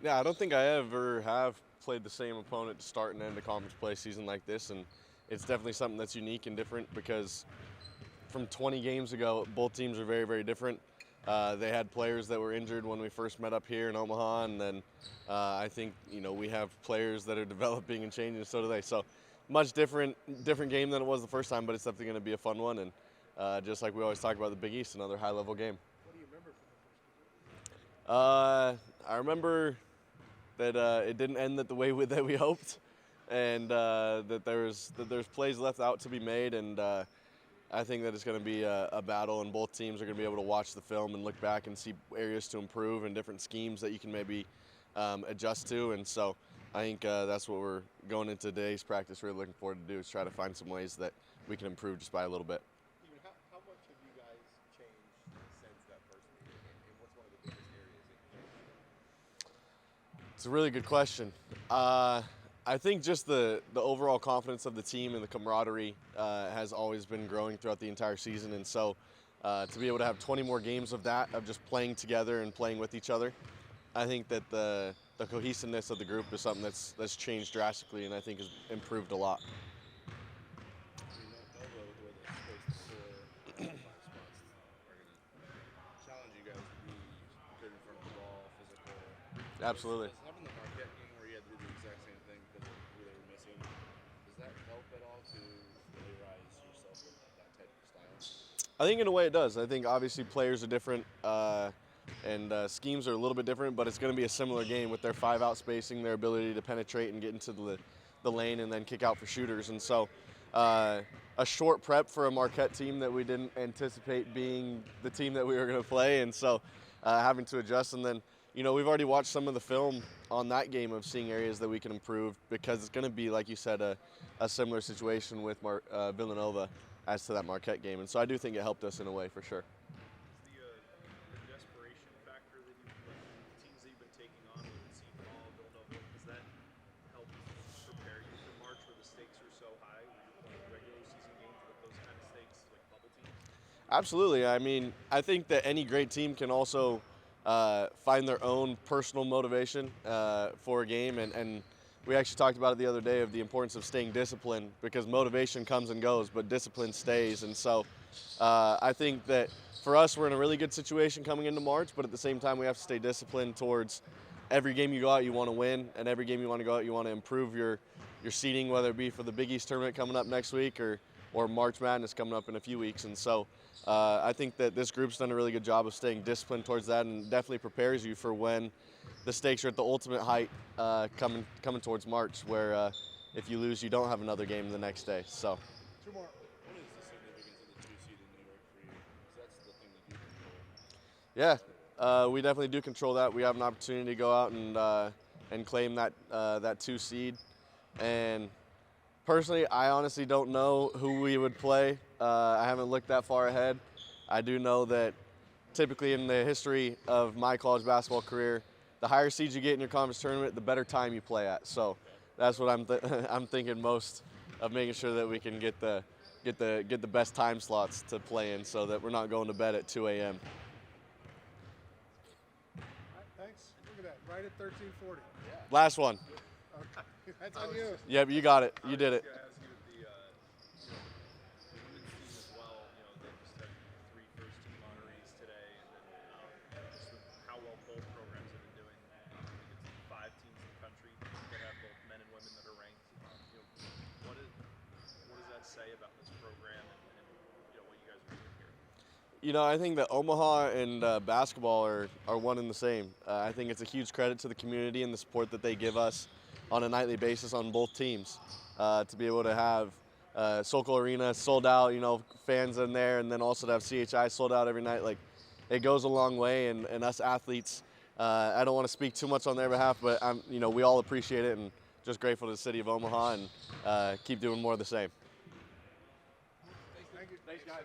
Yeah, I don't think I ever have played the same opponent to start and end a conference play season like this, and it's definitely something that's unique and different because from 20 games ago, both teams are very, very different. They had players that were injured when we first met up here in Omaha, and then I think we have players that are developing and changing, and so do they. So much different game than it was the first time, but it's definitely going to be a fun one. And just like we always talk about the Big East, another high-level game. What do you remember from the first I remember that it didn't end the way that we hoped, and that there's plays left out to be made, and I think that it's going to be a battle, and both teams are going to be able to watch the film and look back and see areas to improve and different schemes that you can maybe adjust to. And so I think that's what we're going into today's practice really looking forward to do, is try to find some ways that we can improve just by a little bit. How much have you guys changed since that first meeting, and what's one of the biggest areas that you changed? It's a really good question. I think just the overall confidence of the team and the camaraderie has always been growing throughout the entire season, and so to be able to have 20 more games of that, of just playing together and playing with each other, I think that the cohesiveness of the group is something that's changed drastically, and I think has improved a lot. Challenge you guys to be good in front of the ball, physical. Absolutely. Having the Marquette game where you had to do the exact same thing because of who they were missing, does that help at all to familiarize yourself with that type of style? I think in a way it does. I think obviously players are different and schemes are a little bit different, but it's going to be a similar game with their 5-out spacing, their ability to penetrate and get into the lane and then kick out for shooters. And so a short prep for a Marquette team that we didn't anticipate being the team that we were going to play, and so having to adjust. And then we've already watched some of the film on that game of seeing areas that we can improve, because it's going to be, like you said, a similar situation with Villanova as to that Marquette game. And so I do think it helped us in a way for sure. The desperation factor that the teams that you've been taking on with Seton Hall, Villanova, does that help prepare you for March where the stakes are so high when you're playing regular season games with those kind of stakes like bubble teams? Absolutely. I mean, I think that any great team can also find their own personal motivation for a game, and we actually talked about it the other day of the importance of staying disciplined, because motivation comes and goes, but discipline stays. And so I think that for us, we're in a really good situation coming into March, but at the same time, we have to stay disciplined towards every game you go out, you want to win, and every game you want to go out, you want to improve your seeding, whether it be for the Big East tournament coming up next week or March Madness coming up in a few weeks. And so I think that this group's done a really good job of staying disciplined towards that, and definitely prepares you for when the stakes are at the ultimate height coming towards March, where if you lose, you don't have another game the next day. So. Two more. What is the significance of the 2 seed in New York for you? Because that's the thing that you control. Yeah, we definitely do control that. We have an opportunity to go out and claim that 2 seed. And personally, I honestly don't know who we would play. I haven't looked that far ahead. I do know that typically in the history of my college basketball career, the higher seeds you get in your conference tournament, the better time you play at. So that's what I'm thinking most of, making sure that we can get the best time slots to play in, so that we're not going to bed at 2 a.m. All right, thanks. Look at that. Right at 13:40. Yeah. Last one. Okay. That's on you. Yep, you got it. You did it. I was going to ask you the women's team as well. They just had 3 first-team honorees today, and then just with how well both programs have been doing. I think it's 5 teams in the country that have both men and women that are ranked. What does that say about this program and what you guys are doing here? I think that Omaha and basketball are one and the same. I think it's a huge credit to the community and the support that they give us on a nightly basis on both teams. To be able to have Sokol Arena sold out, fans in there, and then also to have CHI sold out every night, like, it goes a long way. And us athletes, I don't want to speak too much on their behalf, but we all appreciate it, and just grateful to the city of Omaha, and keep doing more of the same. Thank you. Thanks, guys.